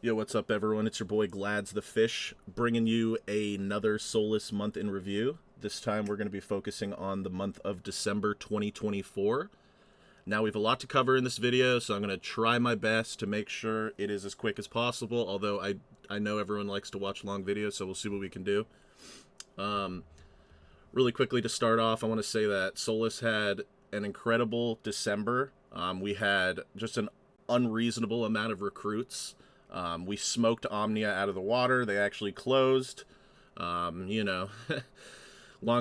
Yo, what's up, everyone? It's your boy Glads the Fish, bringing you another Solace month in review. This time we're going to be focusing on the month of December 2024. Now, we have a lot to cover in this video, so I'm going to try my best to make sure it is as quick as possible, although I know everyone likes to watch long videos, so we'll see what we can do. Really quickly to start off, I want to say that Solace had an incredible December. We had just an unreasonable amount of recruits. We smoked Omnia out of the water. They actually closed. Long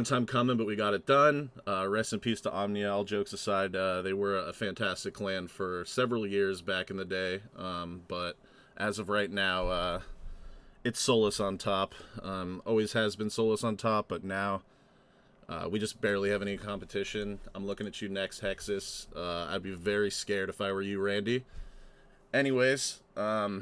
time coming, but we got it done. Rest in peace to Omnia. All jokes aside, they were a fantastic clan for several years back in the day. But as of right now, it's Solace on top. Always has been Solace on top, but now we just barely have any competition. I'm looking at you next, Hexus. I'd be very scared if I were you, Randy. Anyways, so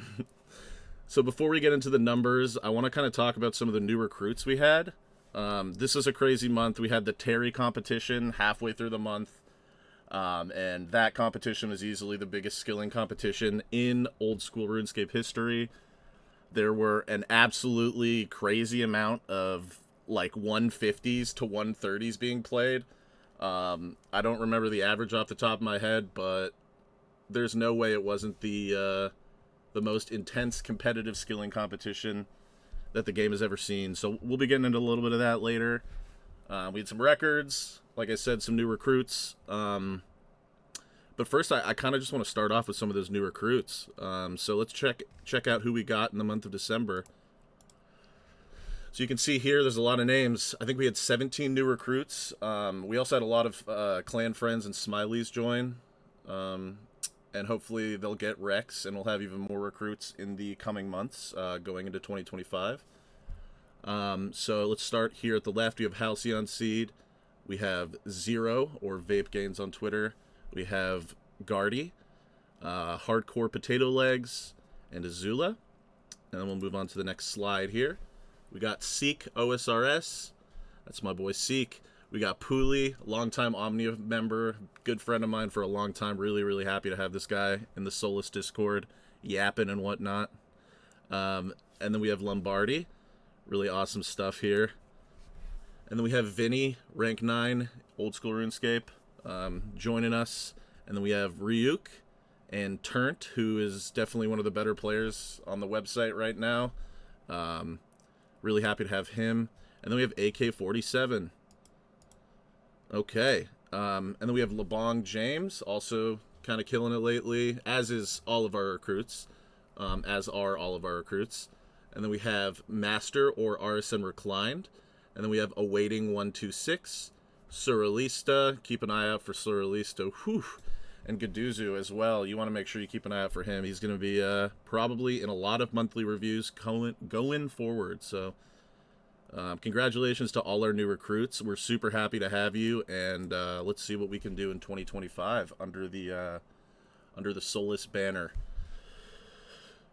before we get into the numbers, I want to kind of talk about some of the new recruits we had. This is a crazy month. We had the Terry competition halfway through the month, and that competition was easily the biggest skilling competition in old school RuneScape history. There were an absolutely crazy amount of like 150s to 130s being played. I don't remember the average off the top of my head, but there's no way it wasn't the most intense competitive skilling competition that the game has ever seen. So we'll be getting into a little bit of that later. We had some records, like I said, some new recruits. But first, I kind of just want to start off with some of those new recruits. So let's check out who we got in the month of December. So you can see here, there's a lot of names. I think we had 17 new recruits. We also had a lot of clan friends and smileys join. And hopefully they'll get Rex, and we'll have even more recruits in the coming months going into 2025. So let's start here at the left. We have Halcyon Seed. We have Zero, or Vape Gains on Twitter. We have Guardy, Hardcore Potato Legs, and Azula. And then we'll move on to the next slide here. We got Seek OSRS. That's my boy Seek. We got Pooley, longtime Omnia member, good friend of mine for a long time. Really, really happy to have this guy in the Solace Discord, yapping and whatnot. And then we have Lombardi. Really awesome stuff here. And then we have Vinny, rank 9, old school RuneScape, joining us. And then we have Ryuk and Turnt, who is definitely one of the better players on the website right now. Really happy to have him. And then we have AK-47. Okay, and then we have LeBong James, also kind of killing it lately, as is all of our recruits, as are all of our recruits. And then we have Master or RSN Reclined, and then we have Awaiting 126, Surrealista, keep an eye out for Surrealista, whew, and Gaduzu as well. You want to make sure you keep an eye out for him. He's going to be probably in a lot of monthly reviews going forward, so... congratulations to all our new recruits. We're super happy to have you, and let's see what we can do in 2025 under the Solace banner.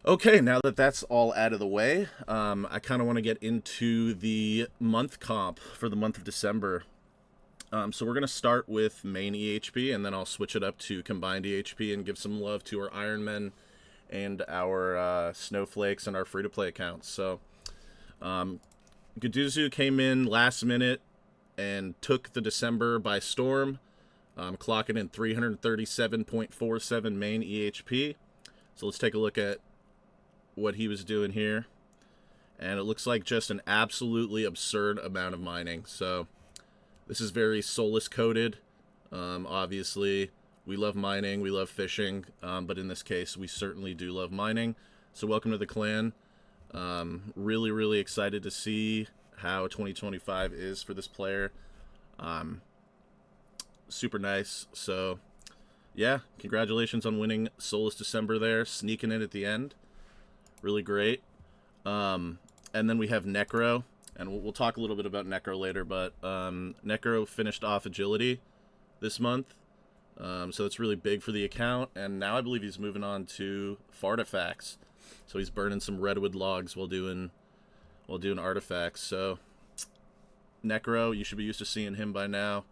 Okay, now that that's all out of the way, I kind of want to get into the month comp for the month of December. So we're going to start with main EHP, and then I'll switch it up to combined EHP and give some love to our Ironmen and our Snowflakes and our free-to-play accounts. So... Gaduzu came in last minute and took the December by storm, clocking in 337.47 main EHP. So let's take a look at what he was doing here. And it looks like just an absolutely absurd amount of mining. So this is very Solace coded. Obviously, we love mining, we love fishing, but in this case, we certainly do love mining. So welcome to the clan. Really, really excited to see how 2025 is for this player. Super nice. So, yeah, congratulations on winning Solace December there, sneaking in at the end. Really great. And then we have Necro, and we'll talk a little bit about Necro later, but Necro finished off Agility this month. So that's really big for the account, and now I believe he's moving on to Fartifacts. So he's burning some redwood logs while doing artifacts. So Necro, you should be used to seeing him by now.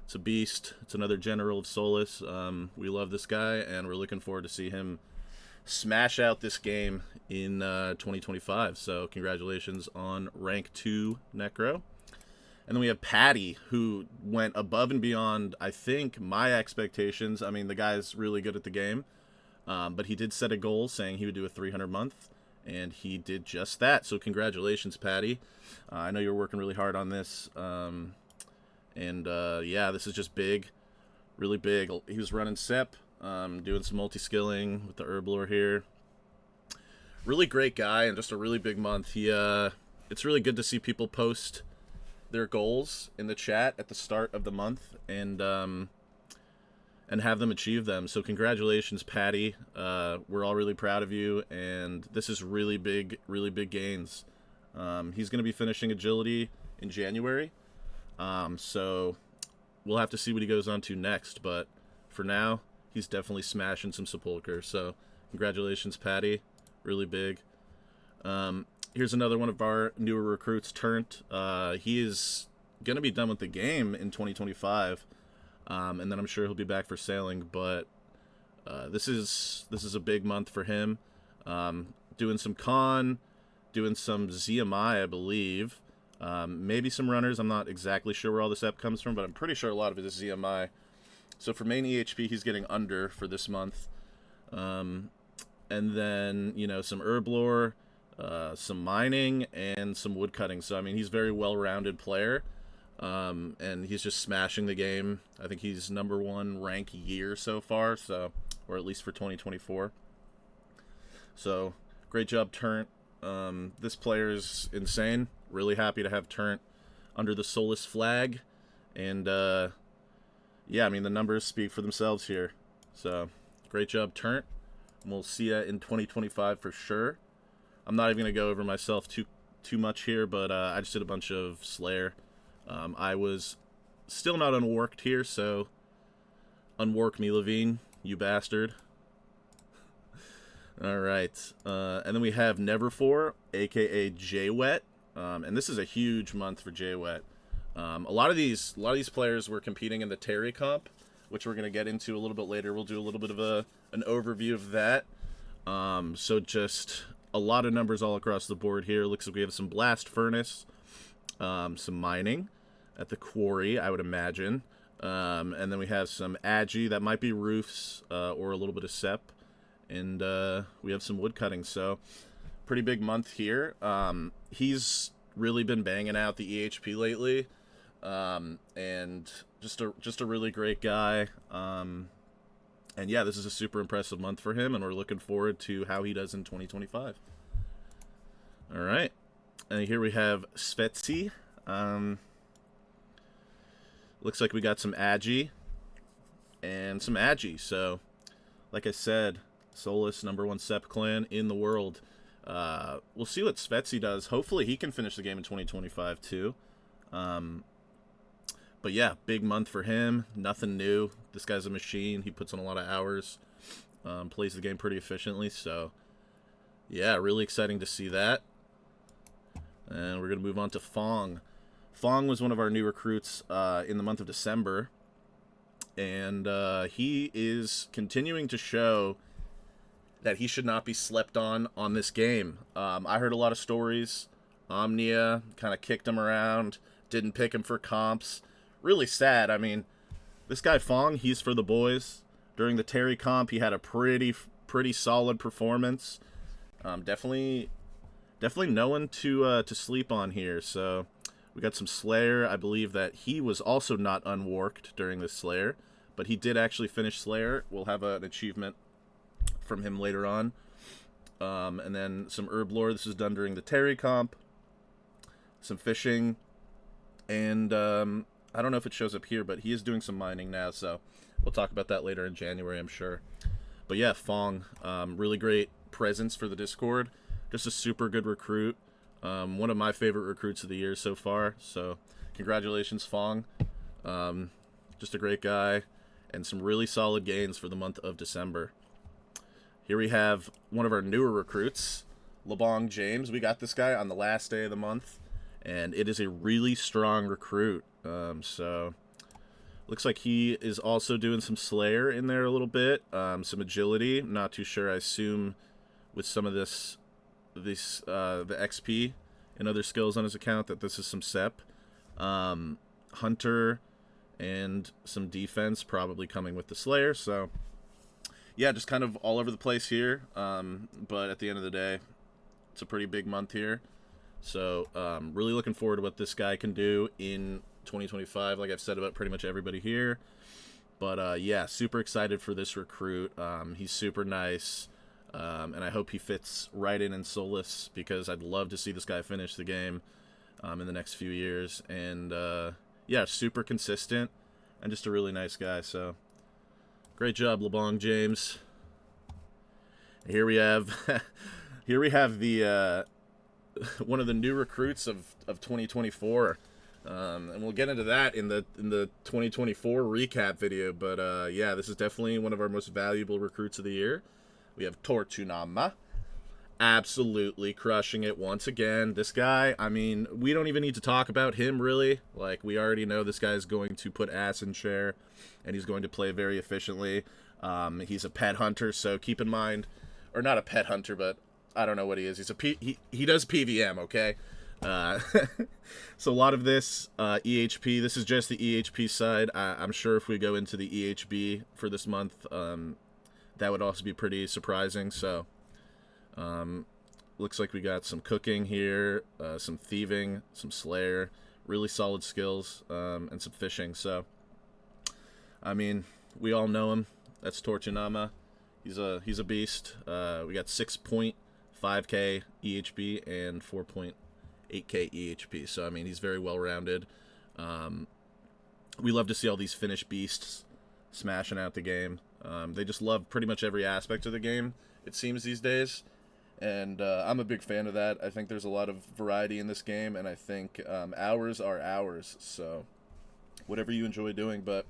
It's a beast. It's another general of Solace. We love this guy, and we're looking forward to see him smash out this game in 2025. So congratulations on rank 2 Necro. And then we have Patty, who went above and beyond, I think, my expectations. I mean, the guy's really good at the game. But he did set a goal saying he would do a 300 month, and he did just that. So congratulations, Patty. I know you're working really hard on this. Yeah, this is just big, really big. He was running SEP, doing some multi-skilling with the Herblore here. Really great guy, and just a really big month. It's really good to see people post their goals in the chat at the start of the month and have them achieve them. So congratulations, Patty. We're all really proud of you, and this is really big gains. He's going to be finishing agility in January, so we'll have to see what he goes on to next, but for now, he's definitely smashing some sepulcher. So congratulations, Patty. Really big. Here's another one of our newer recruits, Turnt. He is going to be done with the game in 2025, and then I'm sure he'll be back for sailing. But this is a big month for him. Doing some con, doing some ZMI, I believe. Maybe some runners. I'm not exactly sure where all this ep comes from, but I'm pretty sure a lot of it is ZMI. So for main EHP, he's getting under for this month. And then, some Herblore, some mining, and some woodcutting. So, I mean, he's a very well-rounded player, and he's just smashing the game. I think he's #1 rank year so far, or at least for 2024. So, great job, Turnt. This player is insane. Really happy to have Turnt under the Solace flag. And, yeah, I mean, the numbers speak for themselves here. So, great job, Turnt. We'll see you in 2025 for sure. I'm not even going to go over myself too much here, but I just did a bunch of Slayer. I was still not unworked here, so unwork me, Levine, you bastard. All right. And then we have Neverfor, a.k.a. J-Wet. And this is a huge month for J-Wet. A lot of these players were competing in the Terry comp, which we're going to get into a little bit later. We'll do a little bit of an overview of that. So just a lot of numbers all across the board here. Looks like we have some blast furnace, some mining at the quarry, I would imagine. And then we have some agi, that might be roofs, or a little bit of sep. And we have some wood cutting. So pretty big month here. He's really been banging out the EHP lately. And just a really great guy. And yeah, this is a super impressive month for him, and we're looking forward to how he does in 2025. All right. And here we have Svetsy. Looks like we got some agi and some agi. So, like I said, Solace, #1 Sep clan in the world. We'll see what Svetsy does. Hopefully he can finish the game in 2025 too. But yeah, big month for him. Nothing new. This guy's a machine. He puts in a lot of hours. Plays the game pretty efficiently. So, yeah, really exciting to see that. And we're going to move on to Fong. Fong was one of our new recruits in the month of December. And he is continuing to show that he should not be slept on this game. I heard a lot of stories. Omnia kind of kicked him around. Didn't pick him for comps. Really sad. I mean, this guy Fong, he's for the boys. During the Terry comp, he had a pretty solid performance. Definitely no one to sleep on here. So we got some Slayer. I believe that he was also not unworked during this Slayer, but he did actually finish Slayer. We'll have an achievement from him later on. And then some Herblore. This was done during the Terry comp. Some fishing, and I don't know if it shows up here, but he is doing some mining now, so we'll talk about that later in January, I'm sure. But yeah, Fong, really great presence for the Discord. Just a super good recruit. One of my favorite recruits of the year so far. So congratulations, Fong. Just a great guy, and some really solid gains for the month of December. Here we have one of our newer recruits, LeBong James. We got this guy on the last day of the month, and it is a really strong recruit. So Looks like he is also doing some Slayer in there a little bit, some agility. Not too sure. I assume with some of the XP and other skills on his account that this is some SEP. Hunter and some defense probably coming with the Slayer. So yeah, just kind of all over the place here. But at the end of the day, it's a pretty big month here. So really looking forward to what this guy can do in 2025, like I've said about pretty much everybody here. But yeah, super excited for this recruit. He's super nice. And I hope he fits right in Solace, because I'd love to see this guy finish the game in the next few years. And yeah, super consistent and just a really nice guy. So great job, LeBron James. Here we have the one of the new recruits of 2024. And we'll get into that in the 2024 recap video. But yeah, this is definitely one of our most valuable recruits of the year. We have Tortunama, absolutely crushing it once again. This guy, I mean, we don't even need to talk about him, really. Like, we already know this guy is going to put ass in chair, and he's going to play very efficiently. He's a pet hunter, so keep in mind, or not a pet hunter, but I don't know what he is. He does PVM, okay? So a lot of this EHP, this is just the EHP side. I'm sure if we go into the EHB for this month, that would also be pretty surprising. So looks like we got some cooking here, some thieving, some slayer, really solid skills, and some fishing. So I mean, we all know him. That's Tortunama. He's a beast. We got 6.5k EHB and 4.8k EHP. So I mean, he's very well rounded. We love to see all these Finnish beasts smashing out the game. They just love pretty much every aspect of the game, it seems, these days. And I'm a big fan of that. I think there's a lot of variety in this game, and I think hours are ours. So whatever you enjoy doing. But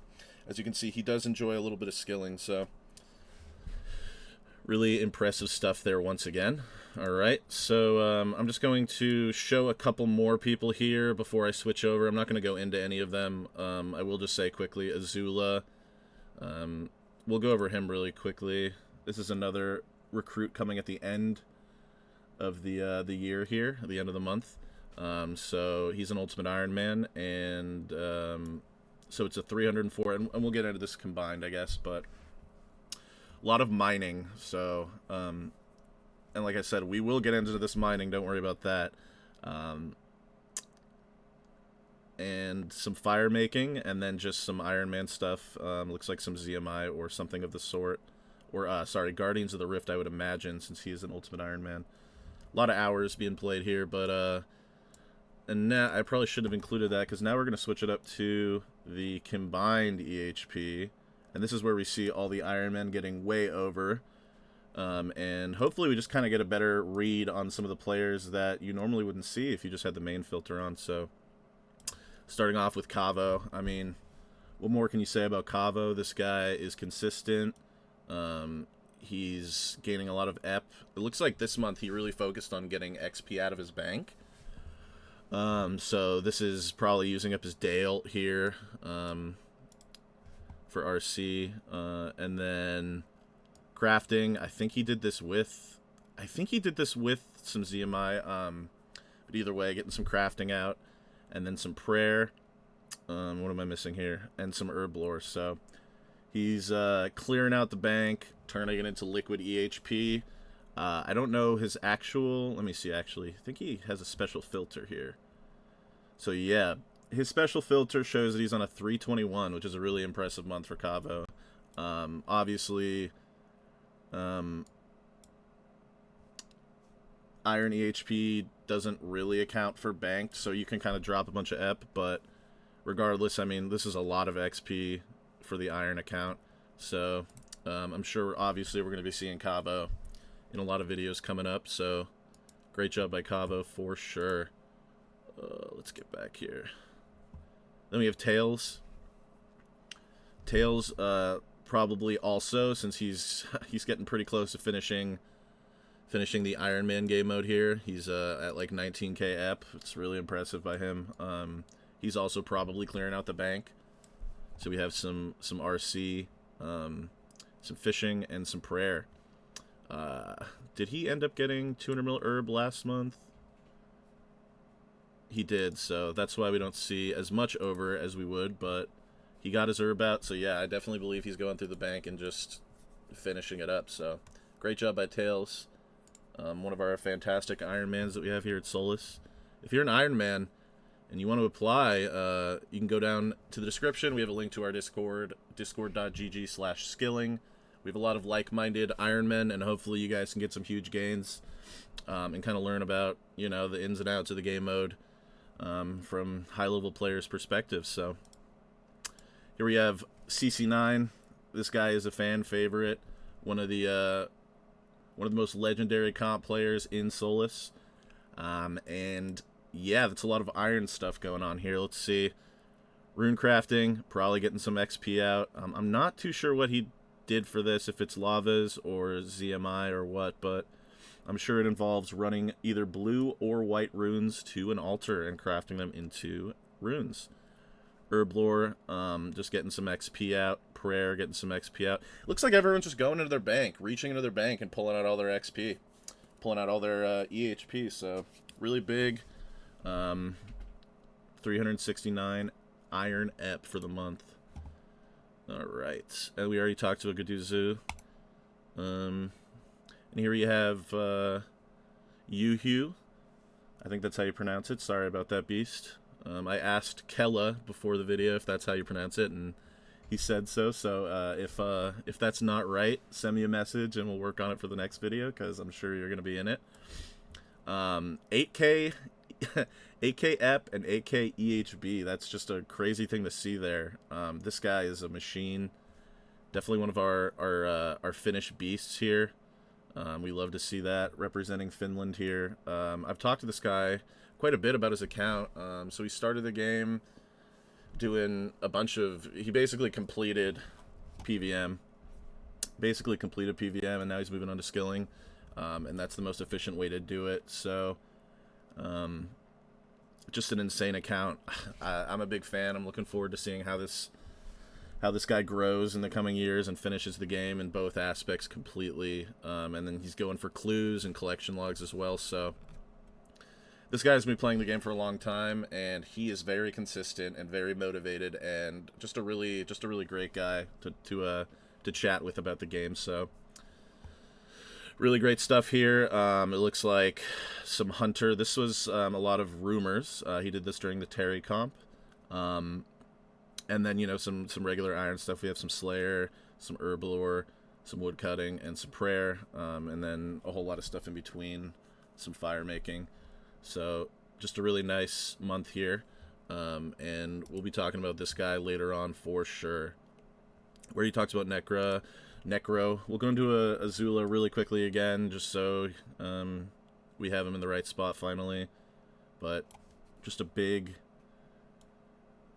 as you can see, he does enjoy a little bit of skilling. So really impressive stuff there once again. All right, so I'm just going to show a couple more people here before I switch over. I'm not going to go into any of them. I will just say quickly, Azula. We'll go over him really quickly. This is another recruit coming at the end of the year here, at the end of the month. So he's an Ultimate Iron Man, and so it's a 304, and we'll get into this combined, I guess, but a lot of mining. So, and like I said, we will get into this mining, don't worry about that. And some fire making, and then just some Iron Man stuff. Looks like some ZMI or something of the sort. Or, sorry, Guardians of the Rift, I would imagine, since he is an Ultimate Iron Man. A lot of hours being played here, but, and now, I probably should have included that, because now we're going to switch it up to the combined EHP. And this is where we see all the Iron Men getting way over. And hopefully we just kind of get a better read on some of the players that you normally wouldn't see if you just had the main filter on, so... Starting off with Kavo, I mean, what more can you say about Kavo? This guy is consistent. He's gaining a lot of EP. It looks like this month he really focused on getting XP out of his bank. So this is probably using up his Dale here for RC. And then crafting, I think he did this with some ZMI. But either way, getting some crafting out. And then some prayer. What am I missing here? And some herb lore. So he's clearing out the bank, turning it into liquid EHP. I don't know his actual... Let me see, actually. I think he has a special filter here. So yeah, his special filter shows that he's on a 321, which is a really impressive month for Kavo. Obviously, Iron EHP doesn't really account for banked, so you can kind of drop a bunch of EP, but regardless, I mean, this is a lot of XP for the Iron account, so I'm sure, obviously, we're going to be seeing Kavo in a lot of videos coming up, so great job by Kavo for sure. Let's get back here. Then we have Tails. Tails, probably also, since he's getting pretty close to finishing the Iron Man game mode here. He's at like 19k EP. It's really impressive by him. He's also probably clearing out the bank. So we have some RC, some fishing, and some prayer. Did he end up getting 200 mil herb last month? He did, so that's why we don't see as much over as we would, but he got his herb out, so yeah, I definitely believe he's going through the bank and just finishing it up. So great job by Tails, one of our fantastic Ironmans that we have here at Solace. If you're an Ironman and you want to apply, you can go down to the description. We have a link to our Discord, discord.gg/skilling. We have a lot of like-minded Ironmen, and hopefully you guys can get some huge gains and kind of learn about, you know, the ins and outs of the game mode from high-level players' perspectives. So here we have CC9. This guy is a fan favorite, one of the most legendary comp players in Solace, and yeah, that's a lot of iron stuff going on here. Let's see. Rune crafting, probably getting some XP out. I'm not too sure what he did for this, if it's lavas or ZMI or what, but I'm sure it involves running either blue or white runes to an altar and crafting them into runes. Herblore, just getting some XP out. Prayer, getting some XP out. Looks like everyone's just going into their bank, reaching into their bank and pulling out all their XP, pulling out all their EHP. So really big. 369 iron ep for the month. Alright. And we already talked to a Gaduzu. And here you have Yuhu. I think that's how you pronounce it. Sorry about that, beast. I asked Kella before the video if that's how you pronounce it, and he said so. So if that's not right, send me a message and we'll work on it for the next video, because I'm sure you're going to be in it. 8K 8K EP and 8K EHB. That's just a crazy thing to see there. This guy is a machine. Definitely one of our Finnish beasts here. We love to see that representing Finland here. I've talked to this guy quite a bit about his account. So he started the game doing a bunch of... He basically completed PVM. And now he's moving on to skilling. And that's the most efficient way to do it. So... just an insane account. I'm a big fan. I'm looking forward to seeing how this guy grows in the coming years and finishes the game in both aspects completely. And then he's going for clues and collection logs as well. So this guy's been playing the game for a long time, and he is very consistent and very motivated, and just a really great guy to chat with about the game. So really great stuff here. It looks like some Hunter. This was a lot of rumors. He did this during the Terry comp. And then, you know, some regular iron stuff. We have some Slayer, some Herblore, some wood cutting, and some prayer. And then a whole lot of stuff in between, some fire making. So just a really nice month here. And we'll be talking about this guy later on for sure. Where he talks about Necro. We'll go into a Zula really quickly again, just so we have him in the right spot finally. But just a big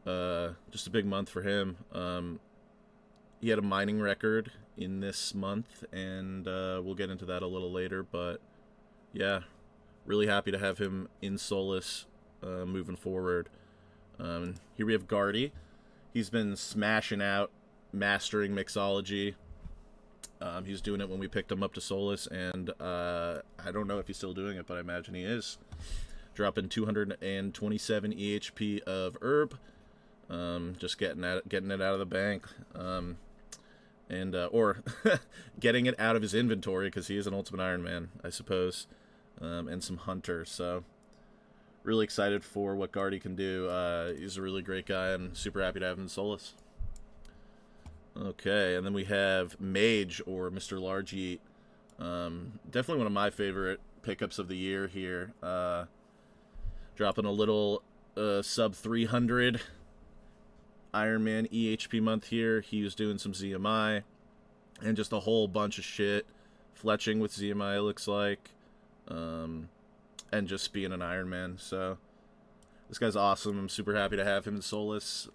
month for him. He had a mining record in this month, and we'll get into that a little later. But yeah, really happy to have him in Solace moving forward. Here we have Guardy. He's been smashing out, mastering mixology. He was doing it when we picked him up to Solace, and I don't know if he's still doing it, but I imagine he is. Dropping 227 EHP of herb, just getting it out of the bank, or getting it out of his inventory, because he is an Ultimate Iron Man, I suppose, and some Hunter. So really excited for what Guardy can do. He's a really great guy, and super happy to have him in Solace. Okay, and then we have Mage, or Mr. Large Eat. Definitely one of my favorite pickups of the year here. Dropping a little sub 300 Iron Man EHP month here. He was doing some ZMI and just a whole bunch of shit. Fletching with ZMI, it looks like. And just being an Iron Man. So this guy's awesome. I'm super happy to have him in Solace.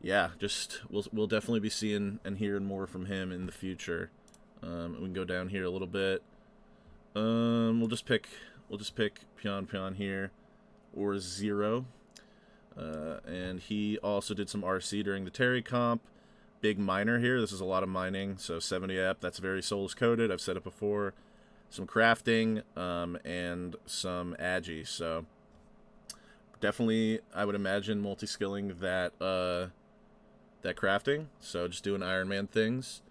Yeah, just we'll definitely be seeing and hearing more from him in the future. We can go down here a little bit. We'll just pick Pion here, or Zero. And he also did some RC during the Terry comp. Big miner here. This is a lot of mining. So 70 app, that's very Solace coded. I've said it before. Some crafting, and some agi. So definitely, I would imagine multi-skilling that crafting. So just doing Iron Man things.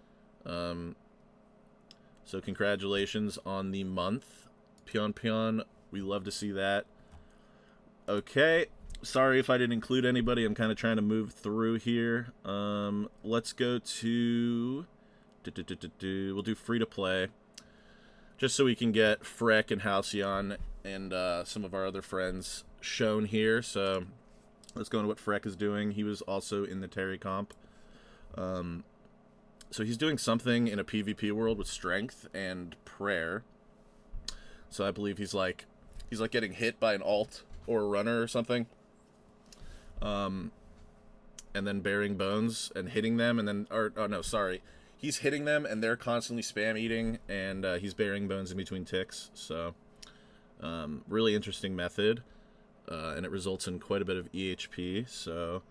So congratulations on the month, Pion. We love to see that. Okay, sorry if I didn't include anybody. I'm kind of trying to move through here. Let's go to... We'll do free to play, just so we can get Freck and Halcyon and some of our other friends shown here. So let's go into what Freck is doing. He was also in the Terry comp. So he's doing something in a PvP world with strength and prayer. So I believe he's like getting hit by an alt or a runner or something. And then burying bones and hitting them, and then he's hitting them and they're constantly spam eating, and he's burying bones in between ticks. So really interesting method, and it results in quite a bit of EHP. So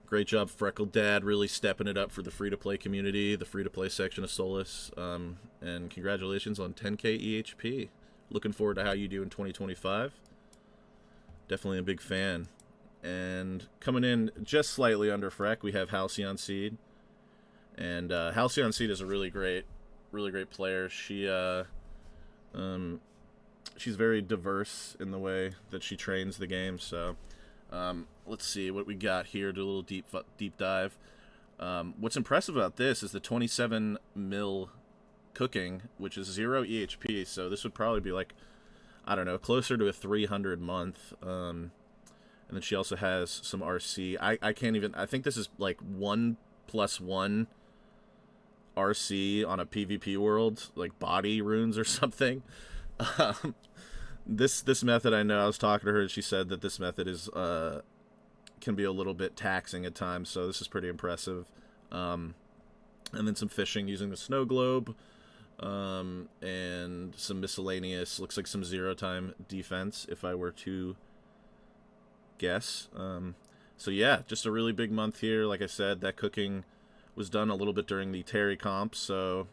great job, Freckled Dad, really stepping it up for the free-to-play community, the free-to-play section of Solace, and congratulations on 10k EHP. Looking forward to how you do in 2025. Definitely a big fan. And coming in just slightly under Freck, we have Halcyon Seed. And Halcyon Seed is a really great player. She's very diverse in the way that she trains the game, so... let's see what we got here. Do a little deep dive. What's impressive about this is the 27 mil cooking, which is 0 EHP. So this would probably be like, I don't know, closer to a 300 month. And then she also has some RC. I can't even. I think this is like 1+1 RC on a PvP world, like body runes or something. This method, I know, I was talking to her and she said that this method is can be a little bit taxing at times, so this is pretty impressive. And then some fishing using the snow globe, and some miscellaneous, looks like some 0 time defense if I were to guess. So yeah, just a really big month here. Like I said, that cooking was done a little bit during the Terry comp, so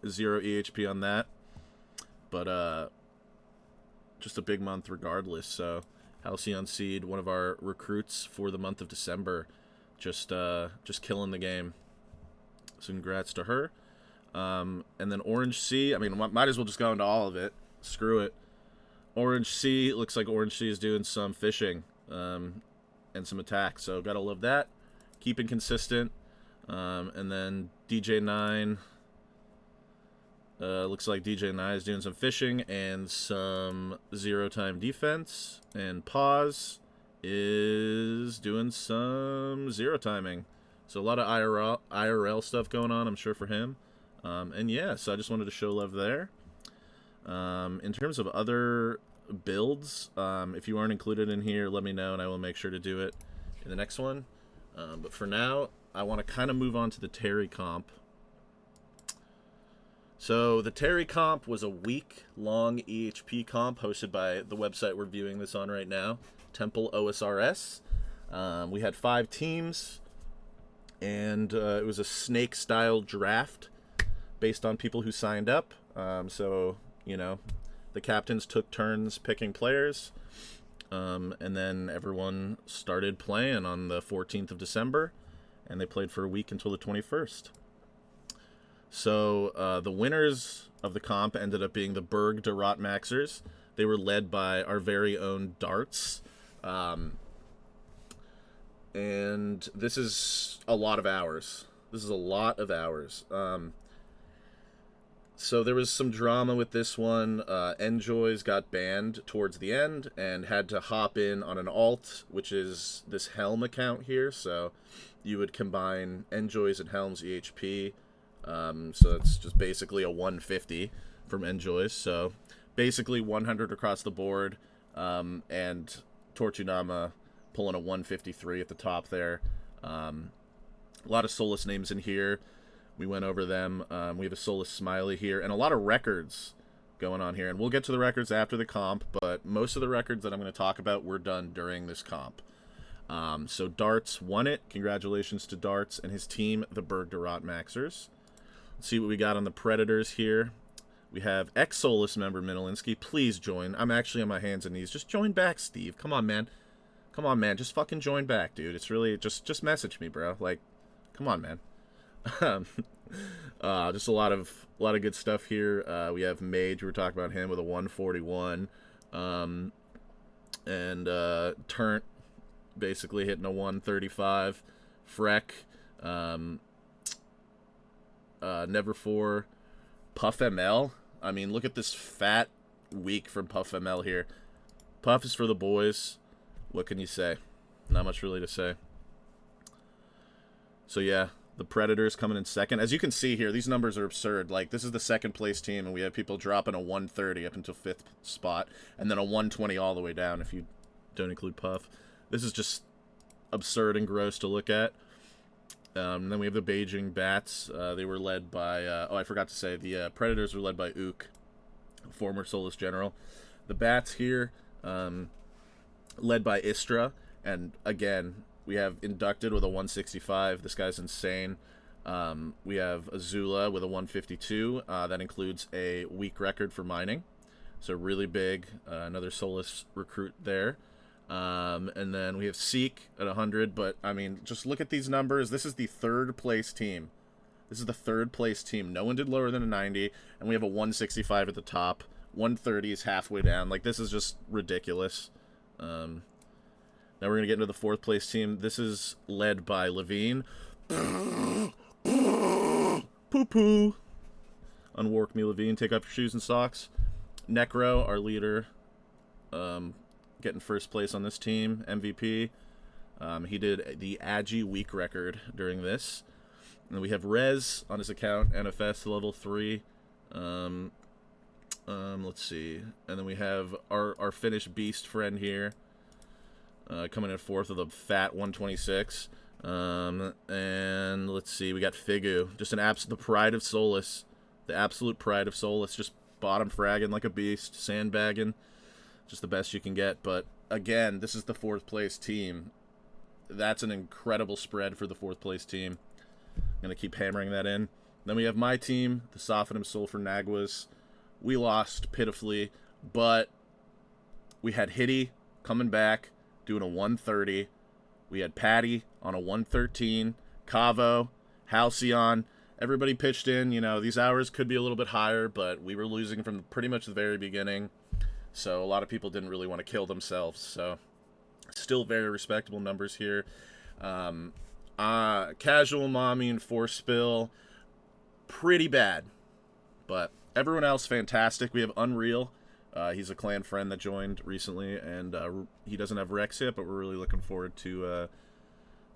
0 EHP on that. But just a big month regardless. So Halcyon Seed, one of our recruits for the month of December, just killing the game. So congrats to her. And then Orange C, I mean, might as well just go into all of it. Screw it. Orange C, looks like Orange C is doing some fishing, and some attacks. So gotta love that. Keeping consistent. And then DJ9, looks like DJ9 is doing some fishing and some 0 time defense. And Pause is doing some 0 timing. So a lot of IRL stuff going on, I'm sure, for him. And yeah, so I just wanted to show love there. In terms of other builds, if you aren't included in here, let me know and I will make sure to do it in the next one. But for now, I want to kind of move on to the Terry comp. So the Terry comp was a week-long EHP comp hosted by the website we're viewing this on right now, Temple OSRS. We had 5 teams, and it was a snake-style draft based on people who signed up. So, you know, the captains took turns picking players, and then everyone started playing on the 14th of December, and they played for a week until the 21st. So the winners of the comp ended up being the Berg de Rotmaxers. They were led by our very own Darts. And this is a lot of hours. So there was some drama with this one. Enjoys got banned towards the end and had to hop in on an alt, which is this Helm account here. So you would combine Enjoys and Helm's EHP. So it's just basically a 150 from Enjoys. So basically 100 across the board, and Tortunama pulling a 153 at the top there. A lot of Solace names in here. We went over them. We have a Solace Smiley here, and a lot of records going on here. And we'll get to the records after the comp, but most of the records that I'm going to talk about were done during this comp. So Darts won it. Congratulations to Darts and his team, the Bergderot Maxers. Let's see what we got on the Predators here. We have ex-Solace member Minilinski. Please join. I'm actually on my hands and knees. Just join back, Steve. Come on, man. Come on, man. Just fucking join back, dude. It's really... Just message me, bro. Like, come on, man. Just a lot of good stuff here. We have Mage. We were talking about him with a 141. And Turnt basically hitting a 135. Freck. Never4. Puff ML. I mean, look at this fat week from Puff ML here. Puff is for the boys. What can you say? Not much really to say. So yeah, the Predators coming in second. As you can see here, these numbers are absurd. Like, this is the second place team, and we have people dropping a 130 up until 5th spot, and then a 120 all the way down if you don't include Puff. This is just absurd and gross to look at. Then we have the Beijing Bats. They were led by... I forgot to say, the Predators were led by Ook, former Solace general. The Bats here, led by Istra. And again, we have Inducted with a 165. This guy's insane. We have Azula with a 152. That includes a week record for mining. So really big. Another Solace recruit there. And then we have Seek at 100, but, I mean, just look at these numbers. This is the third place team. This is the third place team. No one did lower than a 90, and we have a 165 at the top. 130 is halfway down. Like, this is just ridiculous. Now we're going to get into the fourth place team. This is led by Levine. Poo-poo. Unwork me, Levine. Take off your shoes and socks. Necro, our leader. Getting first place on this team, MVP. He did the Agi week record during this. And we have Rez on his account, NFS level 3. Let's see. And then we have our Finnish beast friend here, coming in fourth with a fat 126. And let's see, we got Figu, just the pride of Solace, the absolute pride of Solace, just bottom fragging like a beast, sandbagging. Just the best you can get. But again, this is the fourth place team. That's an incredible spread for the fourth place team. I'm going to keep hammering that in. Then we have my team, the Sophanum Sulfur Naguas. We lost pitifully, but we had Hitty coming back, doing a 130. We had Patty on a 113. Cavo, Halcyon. Everybody pitched in. You know, these hours could be a little bit higher, but we were losing from pretty much the very beginning. So a lot of people didn't really want to kill themselves. So still very respectable numbers here. Casual Mommy and Force Spill, pretty bad. But everyone else, fantastic. We have Unreal. He's a clan friend that joined recently, and he doesn't have Rex yet, but we're really looking forward to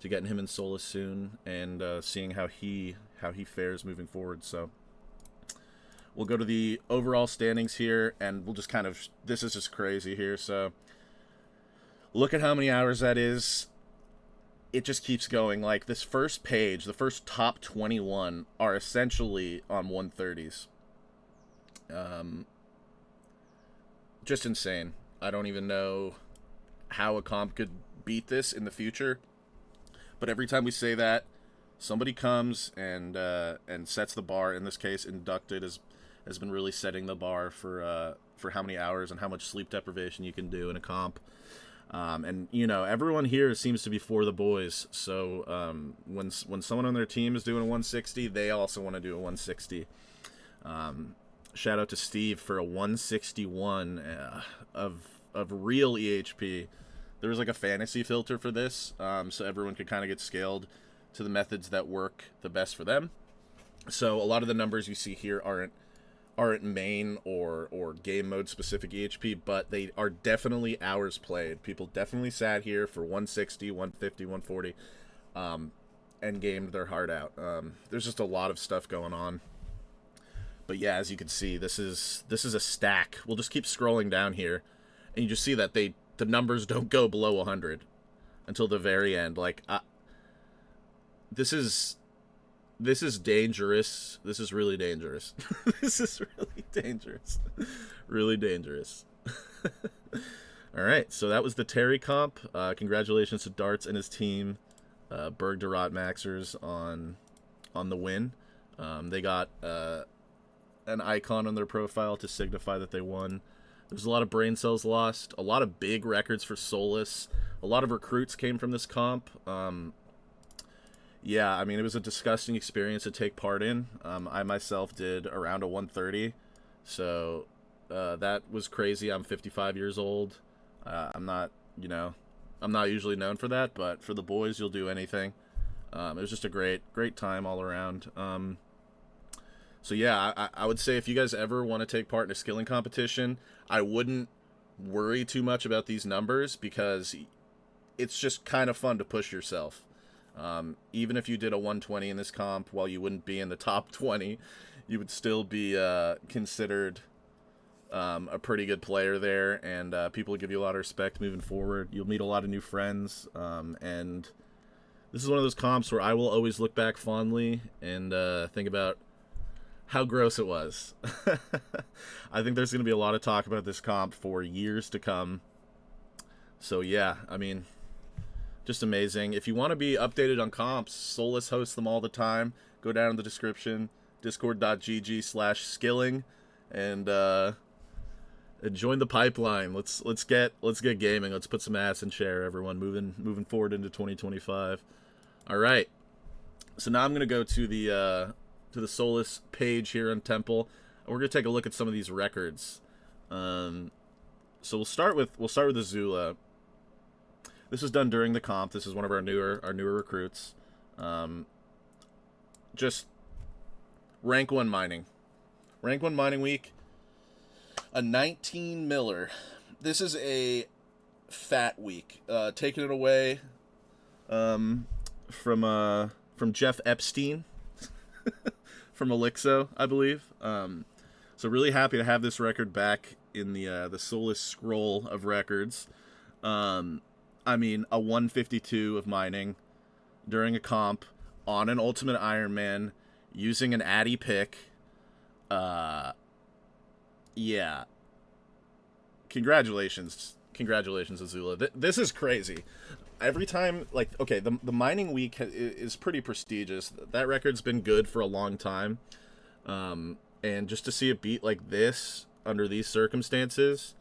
getting him in Solace soon and seeing how he fares moving forward. So we'll go to the overall standings here, and we'll just kind of... This is just crazy here, so... Look at how many hours that is. It just keeps going. Like, this first page, the first top 21 are essentially on 130s. Just insane. I don't even know how a comp could beat this in the future. But every time we say that, somebody comes and sets the bar. In this case, Inducted has been really setting the bar for how many hours and how much sleep deprivation you can do in a comp. And, you know, everyone here seems to be for the boys. So when someone on their team is doing a 160, they also want to do a 160. Shout out to Steve for a 161 of real EHP. There was like a fantasy filter for this, so everyone could kind of get scaled to the methods that work the best for them. So a lot of the numbers you see here aren't main or game mode specific EHP, but they are definitely hours played. People definitely sat here for 160, 150, 140, and gamed their heart out. There's just a lot of stuff going on. But yeah, as you can see, this is a stack. We'll just keep scrolling down here, and you just see that the numbers don't go below 100 until the very end. Like, this is This is dangerous. This is really dangerous. This is really dangerous. Really dangerous. All right, so that was the Terry comp. Congratulations to Darts and his team, Berg Durant Maxers, on the win. They got an icon on their profile to signify that they won. There's a lot of brain cells lost, a lot of big records for Solace. A lot of recruits came from this comp. Yeah, I mean, it was a disgusting experience to take part in. I myself did around a 130, so that was crazy. I'm 55 years old. I'm not usually known for that, but for the boys, you'll do anything. It was just a great time all around. So yeah, I would say if you guys ever want to take part in a skilling competition, I wouldn't worry too much about these numbers because it's just kind of fun to push yourself. Even if you did a 120 in this comp, while you wouldn't be in the top 20, you would still be considered a pretty good player there, and people will give you a lot of respect moving forward. You'll meet a lot of new friends, and this is one of those comps where I will always look back fondly and think about how gross it was. I think there's going to be a lot of talk about this comp for years to come. So yeah, I mean, just amazing. If you want to be updated on comps, Solace hosts them all the time. Go down in the description, discord.gg/skilling, and join the pipeline. Let's get gaming. Let's put some ass in chair, everyone. Moving forward into 2025. All right. So now I'm gonna go to the Solace page here on Temple. And we're gonna take a look at some of these records. So we'll start with Azula. This was done during the comp. This is one of our newer recruits. Just rank 1 mining. Rank 1 mining week. A 19 miller. This is a fat week. Taking it away from Jeff Epstein from Elixo, I believe. So really happy to have this record back in the Solace scroll of records. I mean, a 152 of mining during a comp on an Ultimate Ironman using an Addy pick. Yeah. Congratulations, Azula. This is crazy. Every time, like, okay, the mining week is pretty prestigious. That record's been good for a long time. And just to see it beat like this under these circumstances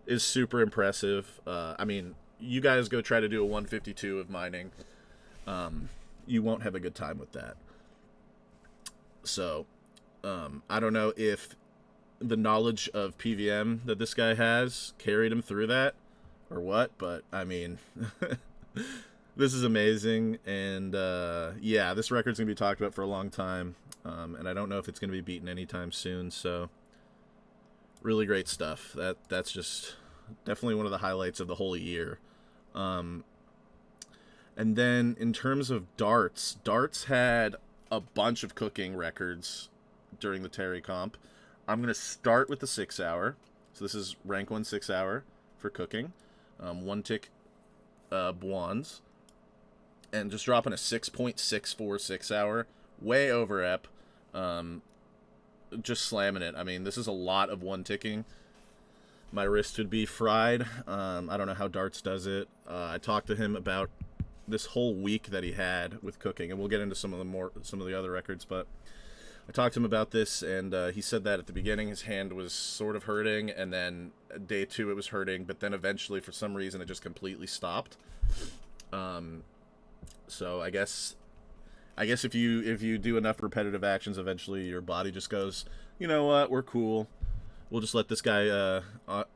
is super impressive. I mean, you guys go try to do a 152 of mining. You won't have a good time with that. So, I don't know if the knowledge of PVM that this guy has carried him through that or what, but I mean, this is amazing. And yeah, this record's gonna be talked about for a long time. And I don't know if it's gonna be beaten anytime soon. So really great stuff. That's just definitely one of the highlights of the whole year. And then in terms of darts had a bunch of cooking records during the Terry comp. I'm going to start with the 6 hour. So this is rank 1 6 hour for cooking. 1 tick Buons. And just dropping a 6.64 6 hour. Way over ep. Just slamming it. I mean, this is a lot of 1 ticking. My wrist would be fried. I don't know how Darts does it. I talked to him about this whole week that he had with cooking, and we'll get into some of the other records, but I talked to him about this, and he said that at the beginning his hand was sort of hurting, and then day 2 it was hurting, but then eventually for some reason it just completely stopped. So I guess if you do enough repetitive actions, eventually your body just goes, you know what, we're cool. We'll just let this guy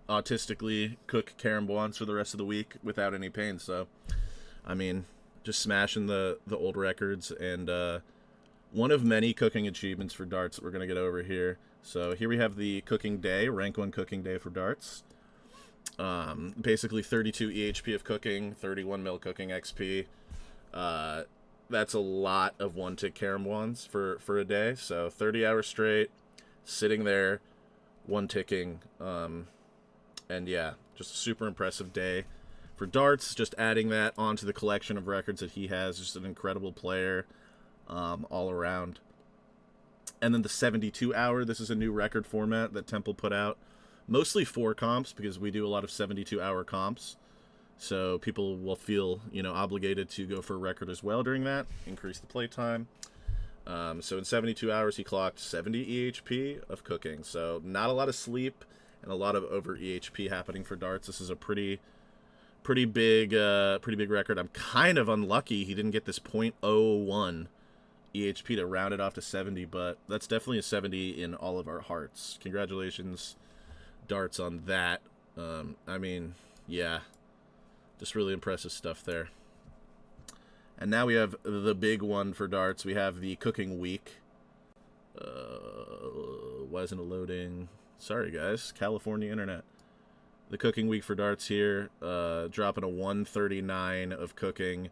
autistically cook caramboans for the rest of the week without any pain. So, I mean, just smashing the old records, and one of many cooking achievements for Darts that we're going to get over here. So here we have the cooking day, rank 1 cooking day for Darts. Basically 32 EHP of cooking, 31 mil cooking XP. That's a lot of 1 tick caramboans for a day. So 30 hours straight, sitting there, 1 ticking, and yeah, just a super impressive day for Darts. Just adding that onto the collection of records that he has. Just an incredible player. all around. And then the 72 hour, this is a new record format that Temple put out. Mostly 4 comps, because we do a lot of 72 hour comps. So people will feel, obligated to go for a record as well during that, increase the play time. So in 72 hours, he clocked 70 EHP of cooking. So not a lot of sleep and a lot of over EHP happening for darts. This is a pretty big record. I'm kind of unlucky he didn't get this .01 EHP to round it off to 70, but that's definitely a 70 in all of our hearts. Congratulations, darts, on that. Yeah, just really impressive stuff there. And now we have the big one for darts. We have the cooking week. Why isn't it loading? Sorry, guys. California internet. The cooking week for darts here. Dropping a 139 of cooking.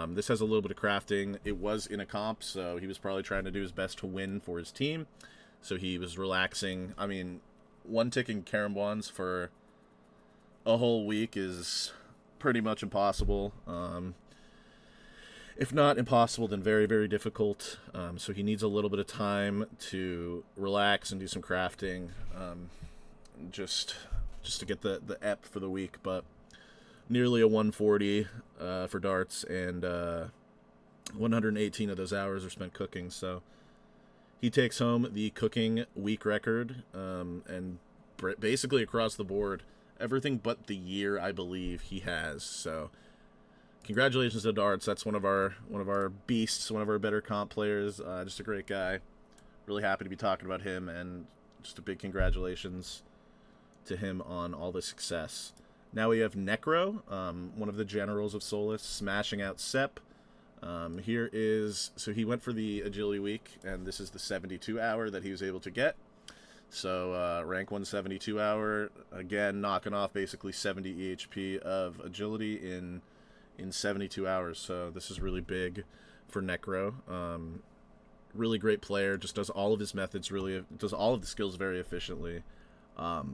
This has a little bit of crafting. It was in a comp, so he was probably trying to do his best to win for his team. So he was relaxing. One ticking Karambwans for a whole week is pretty much impossible. If not impossible, then very, very difficult. So he needs a little bit of time to relax and do some crafting, just to get the EP for the week. But nearly a 140 for darts, and 118 of those hours are spent cooking. So he takes home the cooking week record, and basically across the board, everything but the year, I believe, he has. So congratulations to darts. That's one of our beasts, one of our better comp players. Just a great guy. Really happy to be talking about him, and just a big congratulations to him on all the success. Now we have Necro, one of the generals of Solace, smashing out Sep. So he went for the Agility Week, and this is the 72 hour that he was able to get. So rank 1 72 hour, again, knocking off basically 70 EHP of Agility in 72 hours. So this is really big for Necro. Really great player, just does all of his methods does all of the skills very efficiently.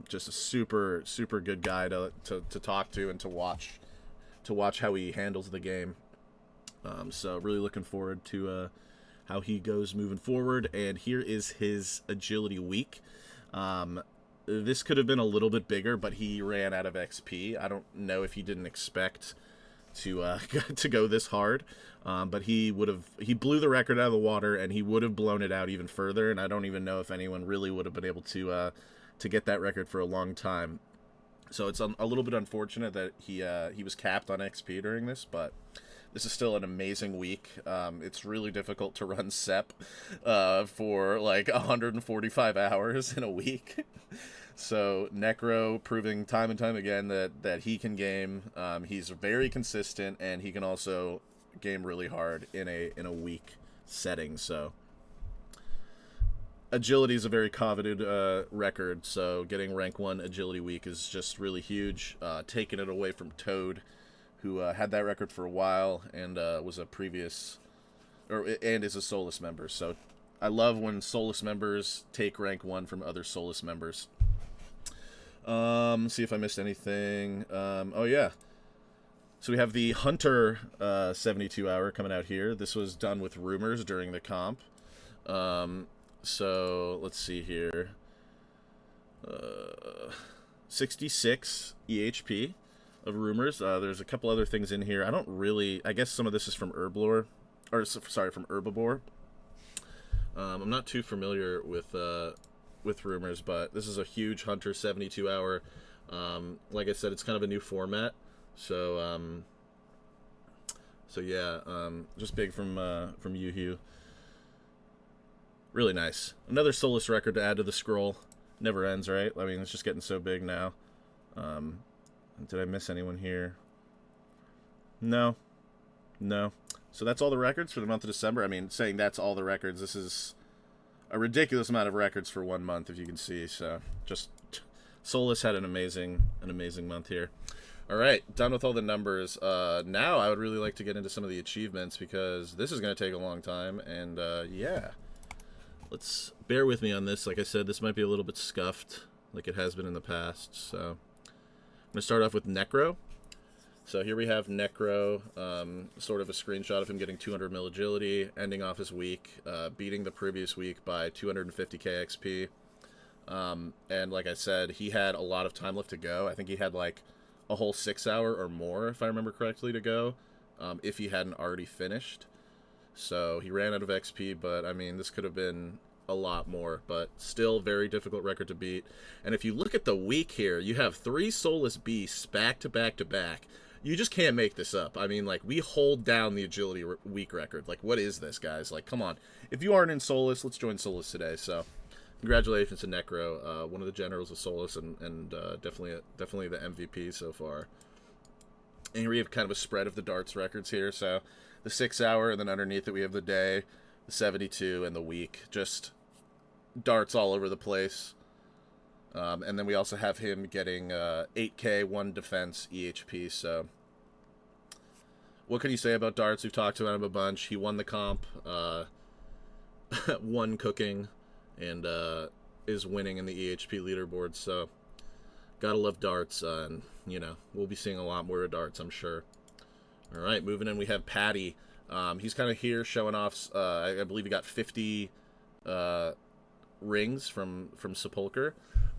Just a super, super good guy to talk to and to watch how he handles the game. So really looking forward to how he goes moving forward. And here is his Agility Week. This could have been a little bit bigger, but he ran out of XP. I don't know if he didn't expect to to go this hard, but he blew the record out of the water, and he would have blown it out even further. And I don't even know if anyone really would have been able to get that record for a long time. So it's a little bit unfortunate that he was capped on XP during this, but this is still an amazing week. It's really difficult to run Sep for like 145 hours in a week. So Necro proving time and time again that he can game. He's very consistent, and he can also game really hard in a weak setting. So Agility is a very coveted record, so getting rank 1 Agility Week is just really huge. Taking it away from Toad, who had that record for a while and was a previous, and is a Solace member. So I love when Solace members take rank 1 from other Solace members. See if I missed anything. Oh yeah. So we have the Hunter 72 hour coming out here. This was done with Rumors during the comp. So let's see here. 66 EHP of Rumors. There's a couple other things in here. I guess some of this is from Herblore, from Herbivore. I'm not too familiar with Rumors, but this is a huge Hunter 72 hour. Like I said, it's kind of a new format. So yeah, just big from Yu-Hu. Really nice. Another Solace record to add to the scroll. Never ends, right? I mean, it's just getting so big now. Did I miss anyone here? No. So that's all the records for the month of December. I mean, saying that's all the records, this is a ridiculous amount of records for 1 month, if you can see. So just Solace had an amazing month here. All right, done with all the numbers. Now I would really like to get into some of the achievements, because this is going to take a long time. And yeah, let's bear with me on this. Like I said, this might be a little bit scuffed, like it has been in the past. So I'm going to start off with Necro. So here we have Necro, sort of a screenshot of him getting 200 mil agility, ending off his week, beating the previous week by 250k XP. And like I said, he had a lot of time left to go. I think he had like a whole 6 hour or more, if I remember correctly, to go, if he hadn't already finished. So he ran out of XP, but I mean, this could have been a lot more, but still very difficult record to beat. And if you look at the week here, you have 3 Solace beasts back to back to back. You just can't make this up. I mean, like, we hold down the agility week record. Like, what is this, guys? Like, come on. If you aren't in Solace, let's join Solace today. So congratulations to Necro, one of the generals of Solace, and definitely the MVP so far. And here we have kind of a spread of the darts records here. So the 6 hour, and then underneath it we have the day, the 72, and the week. Just darts all over the place. And then we also have him getting 8k, 1 defense, EHP. So what can you say about darts? We've talked about him a bunch. He won the comp, won cooking, and is winning in the EHP leaderboard. So gotta love darts, and you know, we'll be seeing a lot more of darts, I'm sure. All right, moving in, we have Patty. He's kind of here showing off. I believe he got 50 rings from Sepulcher,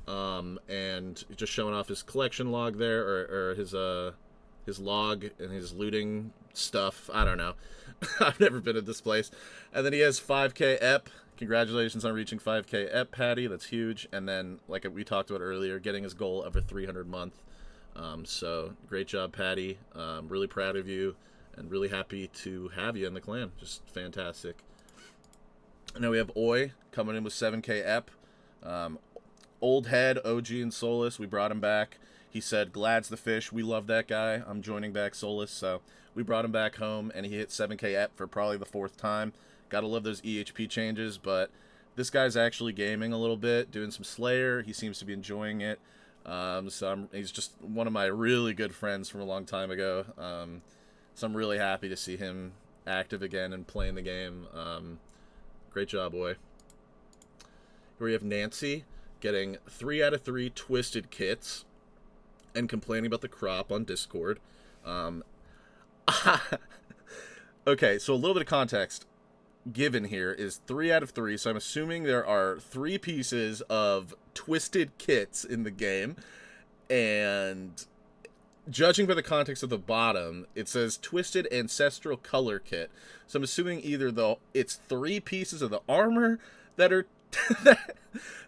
and just showing off his collection log there, or his log and his looting stuff. I don't know. I've never been at this place. And then he has 5k EP. Congratulations on reaching 5k EP, Patty. That's huge. And then, like we talked about earlier, getting his goal of a 300 month. So great job, Patty. Really proud of you, and really happy to have you in the clan. Just fantastic. And now we have Oi coming in with 7k EP. Old head, OG and Solace. We brought him back. He said, "Glad's the fish. We love that guy. I'm joining back Solace." So we brought him back home, and he hit 7k EP for probably the 4th time. Gotta love those EHP changes, but this guy's actually gaming a little bit, doing some Slayer. He seems to be enjoying it. He's just one of my really good friends from a long time ago. So I'm really happy to see him active again and playing the game. Great job, boy. Here we have Nancy getting 3 out of 3 twisted kits and complaining about the crop on Discord. Okay, so a little bit of context given here is 3 out of 3, so I'm assuming there are 3 pieces of twisted kits in the game, and judging by the context of the bottom, it says Twisted Ancestral Color Kit. So I'm assuming either it's 3 pieces of the armor that are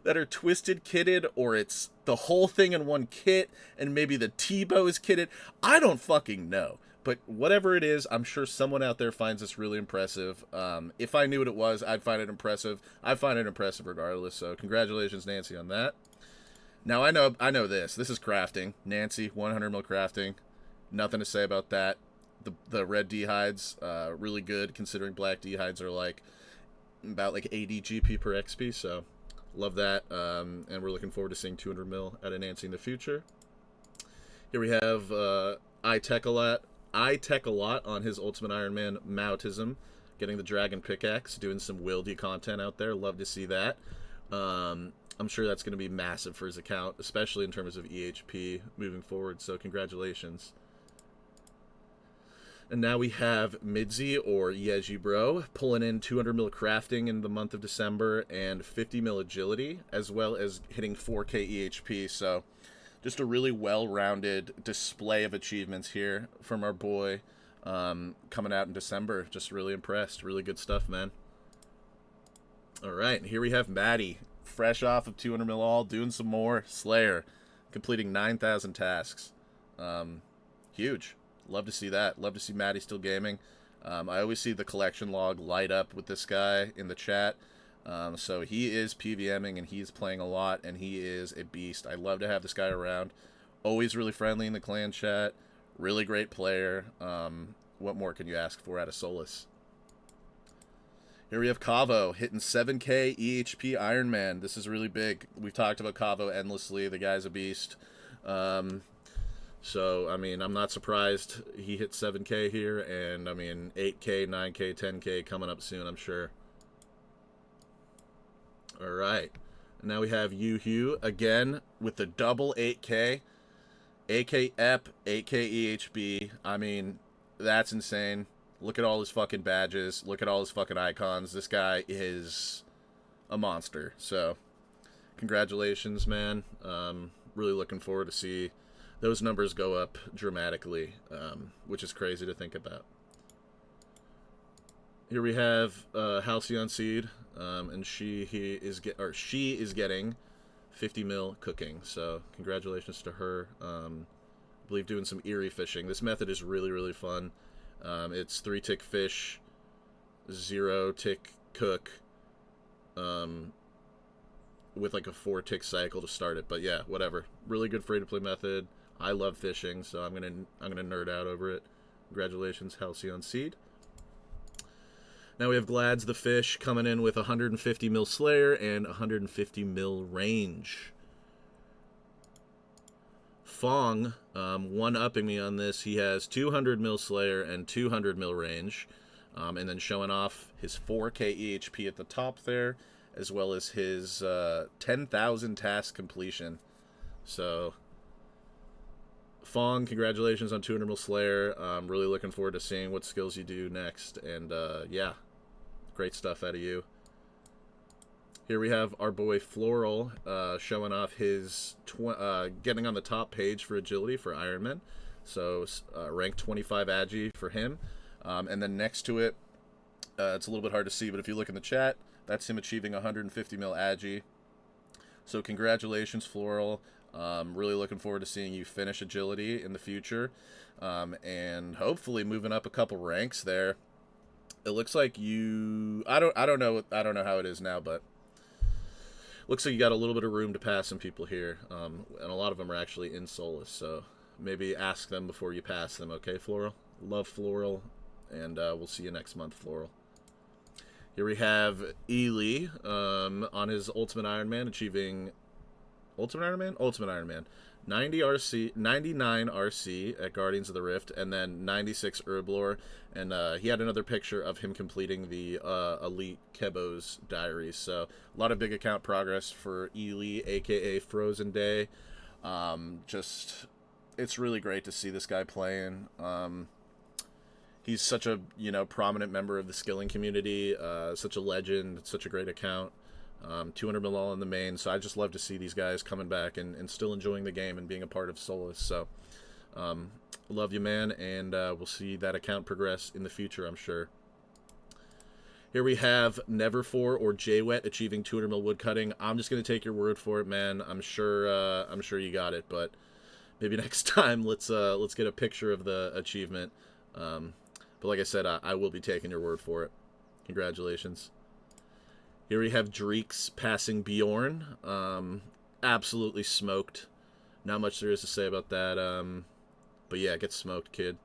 that are twisted kitted, or it's the whole thing in one kit, and maybe the T-bow is kitted. I don't fucking know. But whatever it is, I'm sure someone out there finds this really impressive. If I knew what it was, I'd find it impressive. I find it impressive regardless. So congratulations, Nancy, on that. Now I know this. This is crafting. Nancy, 100 mil crafting. Nothing to say about that. The red D-hides, really good, considering black D-hides are like about like 80 GP per XP. So love that. And we're looking forward to seeing 200 mil out of Nancy in the future. Here we have I Tech a lot on his Ultimate Iron Man Mautism, getting the Dragon Pickaxe, doing some wieldy content out there. Love to see that. I'm sure that's going to be massive for his account, especially in terms of EHP moving forward, so congratulations. And now we have Midzi, or Yeji Bro, pulling in 200 mil crafting in the month of December and 50 mil agility, as well as hitting 4k EHP, so just a really well-rounded display of achievements here from our boy, coming out in December. Just really impressed. Really good stuff, man. All right, and here we have Maddie, fresh off of 200 mil all, doing some more Slayer, completing 9,000 tasks. Huge. Love to see that. Love to see Maddie still gaming. I always see the collection log light up with this guy in the chat. So he is PVMing, and he's playing a lot, and he is a beast. I love to have this guy around. Always really friendly in the clan chat. Really great player. What more can you ask for out of Solace? Here we have Kavo hitting 7k EHP Iron Man. This is really big. We've talked about Kavo endlessly. The guy's a beast. So, I mean, I'm not surprised he hit 7k here, and, I mean, 8k, 9k, 10k coming up soon, I'm sure. All right. Now we have Yu Hu again with the double 8k. AK EP, AK EHB. I mean, that's insane. Look at all his fucking badges. Look at all his fucking icons. This guy is a monster. So, congratulations, man. Really looking forward to see those numbers go up dramatically, which is crazy to think about. Here we have Halcyon Seed, and she is getting 50 mil cooking. So congratulations to her. I believe doing some eerie fishing. This method is really, really fun. It's 3-tick fish, 0-tick cook, with like a 4-tick cycle to start it. But yeah, whatever. Really good free-to-play method. I love fishing, so I'm gonna nerd out over it. Congratulations, Halcyon Seed. Now we have Glads the Fish coming in with 150 mil Slayer and 150 mil range. Fong, one-upping me on this. He has 200 mil Slayer and 200 mil range. And then showing off his 4K EHP at the top there, as well as his 10,000 task completion. So, Fong, congratulations on 200 mil Slayer. I'm really looking forward to seeing what skills you do next. And, yeah, great stuff out of you. Here we have our boy Floral showing off his getting on the top page for agility for Ironman. So rank 25 Agi for him. And then next to it, it's a little bit hard to see, but if you look in the chat, that's him achieving 150 mil Agi. So congratulations, Floral. Really looking forward to seeing you finish agility in the future, and hopefully moving up a couple ranks there. It looks like you. I don't know how it is now, but looks like you got a little bit of room to pass some people here, and a lot of them are actually in Solace. So maybe ask them before you pass them. Okay, Floral. Love Floral, and we'll see you next month, Floral. Here we have Ely on his Ultimate Ironman, achieving Ultimate Ironman, 90 RC, 99 RC at Guardians of the Rift, and then 96 Herblore. And he had another picture of him completing the Elite Kebo's diaries. So a lot of big account progress for Ely, aka Frozen Day. Just, it's really great to see this guy playing. He's such a prominent member of the skilling community, such a legend, such a great account. 200 mil all in the main, so I just love to see these guys coming back and still enjoying the game and being a part of Solace. So, love you, man, and we'll see that account progress in the future, I'm sure. Here we have Never4 or JWet achieving 200 mil woodcutting. I'm just gonna take your word for it, man. I'm sure you got it, but maybe next time let's get a picture of the achievement. But like I said, I will be taking your word for it. Congratulations. Here we have Dreeks passing Bjorn. Absolutely smoked. Not much there is to say about that. But yeah, get smoked, kid.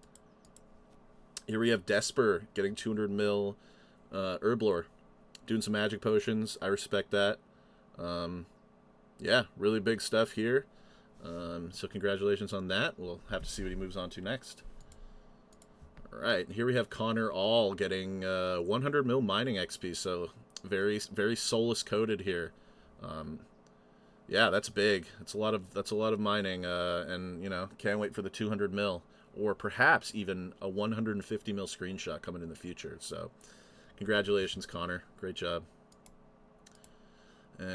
Here we have Desper getting 200 mil Herblore. Doing some magic potions. I respect that. Yeah, really big stuff here. So congratulations on that. We'll have to see what he moves on to next. Alright, here we have Connor All getting 100 mil mining XP. So very, very Solace coded here. Yeah, that's big. That's a lot of mining, and can't wait for the 200 mil, or perhaps even a 150 mil screenshot coming in the future. So, congratulations, Connor. Great job.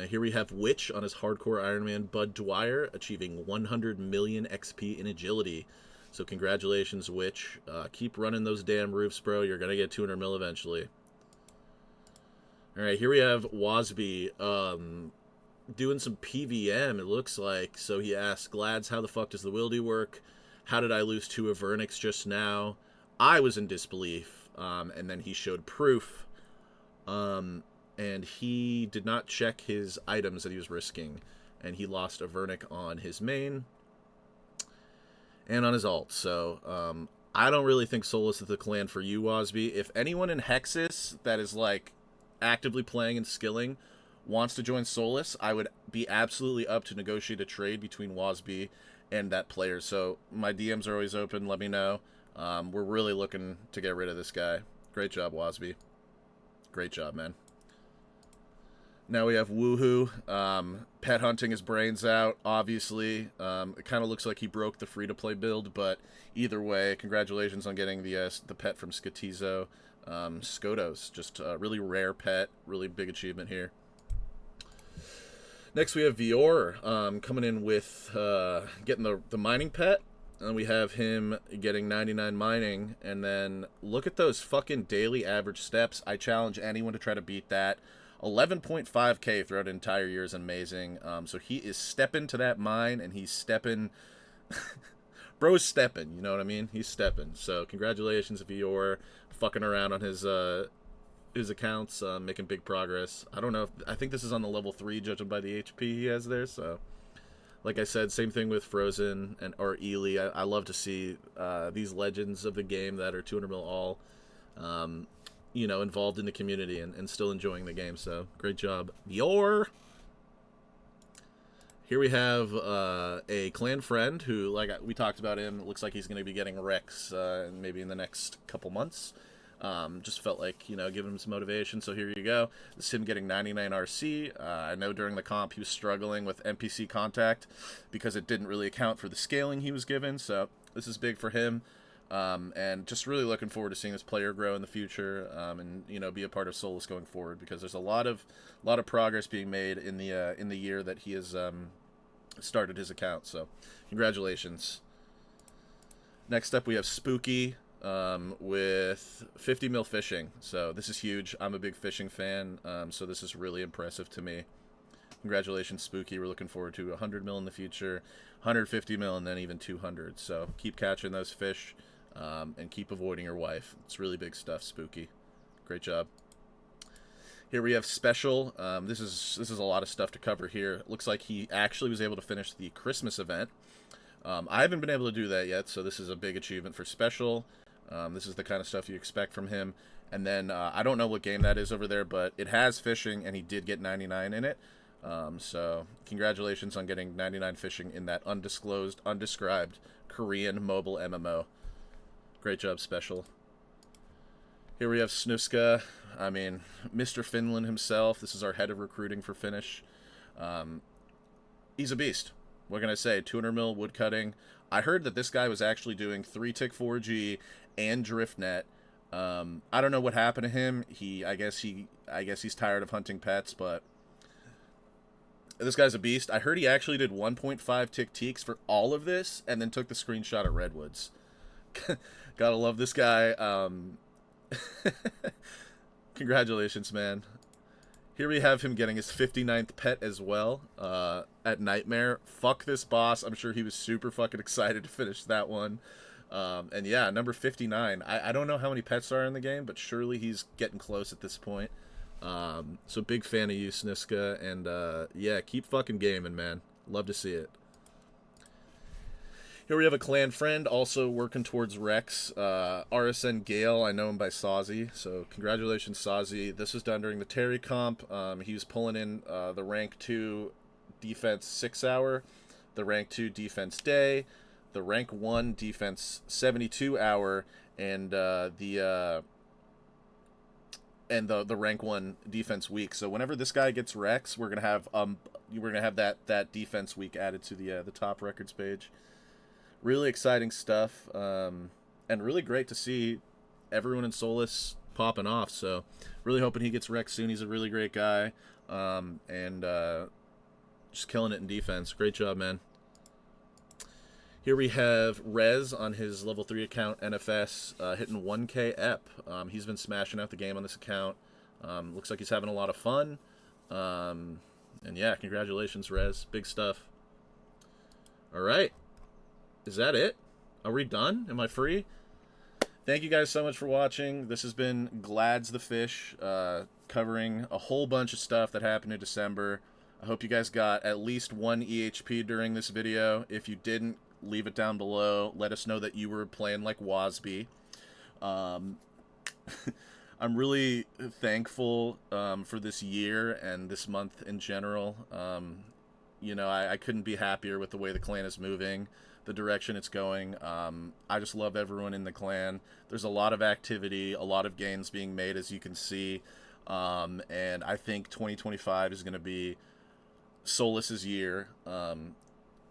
Here we have Witch on his Hardcore Ironman. Bud Dwyer achieving 100 million XP in agility. So congratulations, Witch. Keep running those damn roofs, bro. You're gonna get 200 mil eventually. Alright, here we have Wasby doing some PVM, it looks like. So he asked, Glads, how the fuck does the Wildy work? How did I lose 2 Avernix just now? I was in disbelief, and then he showed proof. And he did not check his items that he was risking, and he lost Avernic on his main and on his alt. So I don't really think Solace is the clan for you, Wasby. If anyone in Hexus that is like actively playing and skilling wants to join Solace, I would be absolutely up to negotiate a trade between Wasby and that player. So my DMs are always open. Let me know. We're really looking to get rid of this guy. Great job, Wasby. Great job, man. Now we have Woohoo, pet hunting his brains out, obviously. It kind of looks like he broke the free-to-play build, but either way, congratulations on getting the pet from Skatizo. Skotos, just a really rare pet, really big achievement here. Next we have Vior, coming in with getting the mining pet. And we have him getting 99 mining, and then look at those fucking daily average steps. I challenge anyone to try to beat that. 11.5k throughout an entire year is amazing. So he is stepping to that mine, and he's stepping. Bro's stepping, you know what I mean? He's stepping. So congratulations if you're fucking around on his accounts, making big progress. I don't know. I think this is on the level 3, judging by the HP he has there. So, like I said, same thing with Frozen or Ely. I love to see these legends of the game that are 200 mil all, involved in the community and still enjoying the game. So great job, Yor. Here we have a clan friend who, like we talked about him, it looks like he's going to be getting Rex maybe in the next couple months. Just felt like, giving him some motivation. So here you go. This is him getting 99 RC. I know during the comp he was struggling with NPC contact because it didn't really account for the scaling he was given. So this is big for him. And just really looking forward to seeing this player grow in the future, and be a part of Solace going forward, because there's a lot of progress being made in the year that he has started his account. So congratulations. Next up we have Spooky, with 50 mil fishing. So this is huge. I'm a big fishing fan, so this is really impressive to me. Congratulations, Spooky. We're looking forward to 100 mil in the future, 150 mil, and then even 200. So keep catching those fish, and keep avoiding your wife. It's really big stuff, Spooky. Great job. Here we have Special. This is a lot of stuff to cover here. It looks like he actually was able to finish the Christmas event. I haven't been able to do that yet, so this is a big achievement for Special. This is the kind of stuff you expect from him. And then I don't know what game that is over there, but it has fishing, and he did get 99 in it. So congratulations on getting 99 fishing in that undisclosed, undescribed Korean mobile MMO. Great job, Special. Here we have Snuska. I mean, Mr. Finland himself. This is our head of recruiting for Finnish. He's a beast. What can I say? 200 mil woodcutting. I heard that this guy was actually doing 3-tick 4G and DriftNet. I don't know what happened to him. I guess he's tired of hunting pets, but this guy's a beast. I heard he actually did 1.5 tick teaks for all of this, and then took the screenshot at Redwoods. Gotta love this guy. Congratulations, man. Here we have him getting his 59th pet as well, at Nightmare. Fuck this boss. I'm sure he was super fucking excited to finish that one. And yeah, number 59. I don't know how many pets are in the game, but surely he's getting close at this point. So big fan of you, Sniska. And yeah, keep fucking gaming, man. Love to see it. Here we have a clan friend also working towards Rex. RSN Gale, I know him by Sawzy, so congratulations, Sawzy. This was done during the Terry comp. He was pulling in the rank 2 defense 6 hour, the rank 2 defense day, the rank 1 defense 72 hour, and the rank 1 defense week. So whenever this guy gets Rex, we're gonna have that defense week added to the top records page. Really exciting stuff, and really great to see everyone in Solace popping off. So really hoping he gets Rex soon. He's a really great guy, and just killing it in defense. Great job, man. Here we have Rez on his level 3 account, NFS, hitting 1K EP. He's been smashing out the game on this account. Looks like he's having a lot of fun. And yeah, congratulations, Rez. Big stuff. All right. Is that it? Are we done? Am I free? Thank you guys so much for watching. This has been Glad's the Fish, covering a whole bunch of stuff that happened in December. I hope you guys got at least 1 EHP during this video. If you didn't, leave it down below. Let us know that you were playing like Wasby. I'm really thankful for this year and this month in general. I couldn't be happier with the way the clan is moving, the direction it's going. I just love everyone in the clan. There's a lot of activity, a lot of gains being made, as you can see. And I think 2025 is going to be Solace's year.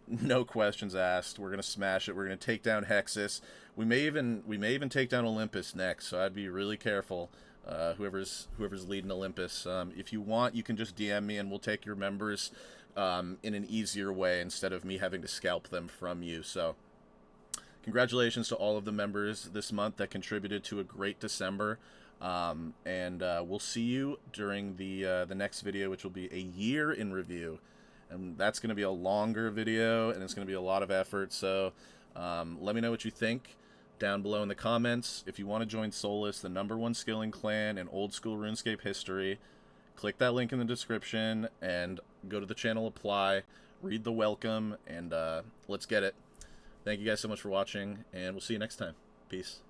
No questions asked. We're gonna smash it. We're gonna take down Hexus. We may even take down Olympus next. So I'd be really careful. Whoever's leading Olympus. If you want, you can just DM me and we'll take your members in an easier way instead of me having to scalp them from you. So congratulations to all of the members this month that contributed to a great December. And we'll see you during the next video, which will be a year in review. And that's going to be a longer video, and it's going to be a lot of effort. So let me know what you think down below in the comments. If you want to join Solace, the #1 skilling clan in old school RuneScape history, click that link in the description and go to the channel apply, read the welcome, and let's get it. Thank you guys so much for watching, and we'll see you next time. Peace.